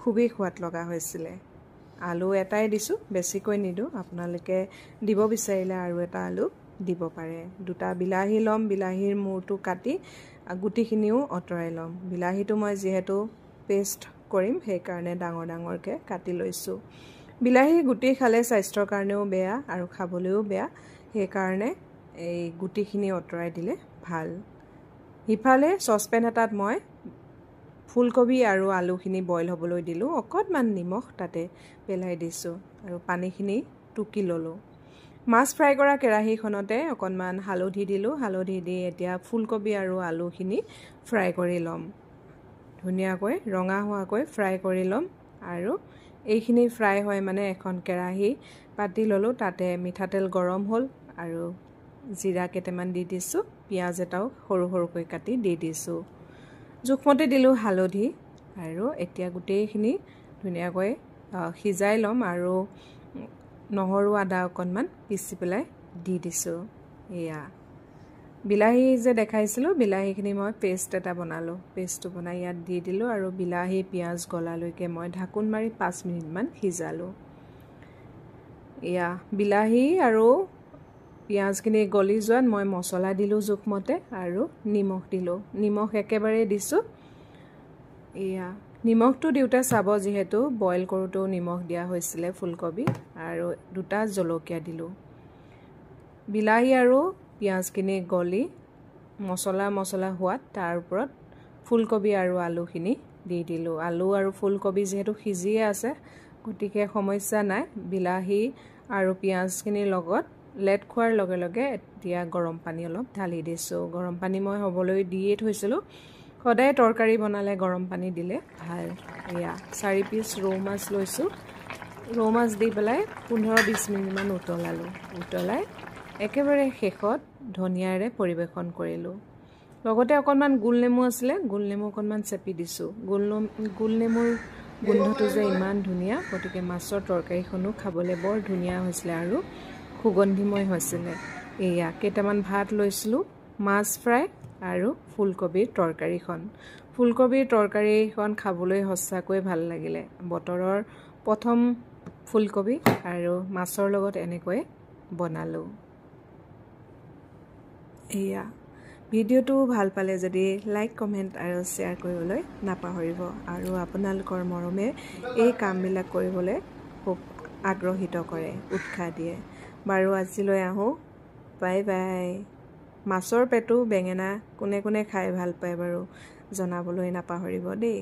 খুবেই সোৱাদ লগা হৈছিলে আলু এটাই দিছোঁ বেছিকৈ নিদো আপোনালোকে দিব বিচাৰিলে আৰু এটা আলু দিব পাৰে দুটা বিলাহী লম বিলাহীৰ মূৰটো কাটি গুটিখিনিও অতৰাই লম বিলাহীটো মই যেহেতু পেষ্ট কৰিম সেই কাৰণে ডাঙৰ ডাঙৰকে কাটি লৈছো বিলাহী গুটি খালে স্বাস্থ্যৰ কাৰণেও বেয়া আৰু খাবলৈও বেয়া সেই কাৰণে এই গুটিখিনি অতৰাই দিলে ভাল ইফালে সসপেন এটাত মই ফুলকবি আৰু আলুখিনি বইল হ'বলৈ দিলো অকণমান নিমখ তাতে পেলাই দিছো আৰু পানীখিনি টুকি ললো মাছ ফ্ৰাই কৰা কেৰাহীখনতে অকণমান হালধি দিলো হালধি দি এতিয়া ফুলকবি আৰু আলুখিনি ফ্ৰাই কৰি লম ধুনীয়াকৈ ৰঙা হোৱাকৈ ফ্ৰাই কৰি লম আৰু এইখিনি ফ্ৰাই হয় মানে এখন কেৰাহী পাতি ললো তাতে মিঠাতেল গৰম হ'ল আৰু জিৰা কেটেমান দি দিছো পিয়াজ এটাও সৰু সৰুকৈ কাটি দি দিছো জুখমতে দিলো হালধি আৰু এতিয়া গুটেইখিনি ধুনীয়াকৈ সিজাই লম আৰু নহৰু আদা অকণমান পিচি পেলাই দি দিছো এয়া বিলাহী যে দেখাইছিলো বিলাহীখিনি মই পেষ্ট এটা বনালো পেষ্টটো বনাই ইয়াত দি দিলো আৰু বিলাহী পিয়াজ গলালৈকে মই ঢাকুন মাৰি 5 মিনিট মান সিজালো এয়া বিলাহী আৰু পিয়াজখিনি গলি যোৱাত মই মছলা দিলো জুখমতে আৰু নিমখ দিলো নিমখ একেবাৰে দিছো এয়া নিমখটো দিউতে চাব যেহেতু বইল কৰোটো নিমখ দিয়া হৈছিলে ফুলকবি আৰু দুটা জলকীয়া দিলো বিলাহী আৰু পিয়াজখিনি গলি মছলা হোৱাত তাৰ ওপৰত ফুলকবি আৰু আলুখিনি দি দিলো আলু আৰু ফুলকবি যেহেতু সিজিয়ে আছে গতিকে সমস্যা নাই বিলাহী আৰু পিয়াজখিনিৰ লগত লেট খোৱাৰ লগে লগে এতিয়া গৰম পানী অলপ ঢালি দিছো গৰম পানী মই হবলৈ দিয়ে থৈছিলো সদায় তৰকাৰী বনালে গৰম পানী দিলে ভাল এয়া 4 পিস ৰৌ মাছ লৈছো ৰৌ মাছ দি পেলাই 15-20 মিনিট মান উতলাই একেবাৰে শেষত ধনিয়াৰে পৰিবেশন কৰিলো লগতে অকণমান গুলনেমু আছিলে গুলনেমু অকণমান চেপি দিছো গুলনেমুৰ গোন্ধটো যে ইমান ধুনীয়া গতিকে মাছৰ তৰকাৰীখনো খাবলৈ বৰ ধুনীয়া হৈছিলে আৰু সুগন্ধিময় হৈছিলে এয়া কেইটামান ভাত লৈছিলো মাছ ফ্ৰাই আৰু ফুলকবিৰ তৰকাৰীখন খাবলৈ হসাকৈ ভাল লাগিলে বতৰৰ প্ৰথম ফুলকবি আৰু মাছৰ লগত এনেকৈ বনালো এয়া ভিডিওটো ভাল পালে যদি লাইক কমেন্ট আৰু শেয়াৰ কৰিবলৈ নাপাহৰিব আৰু আপোনালোকৰ মৰমে এই কামবিলাক কৰিবলৈ খুব আগ্ৰহিত কৰে উৎসাহ দিয়ে বাৰু আজিলৈ আহো বাই বাই মাছৰ পেটু বেঙেনা কোনে কোনে খাই ভাল পায় বাৰু জনাবলৈ নাপাহৰিব দেই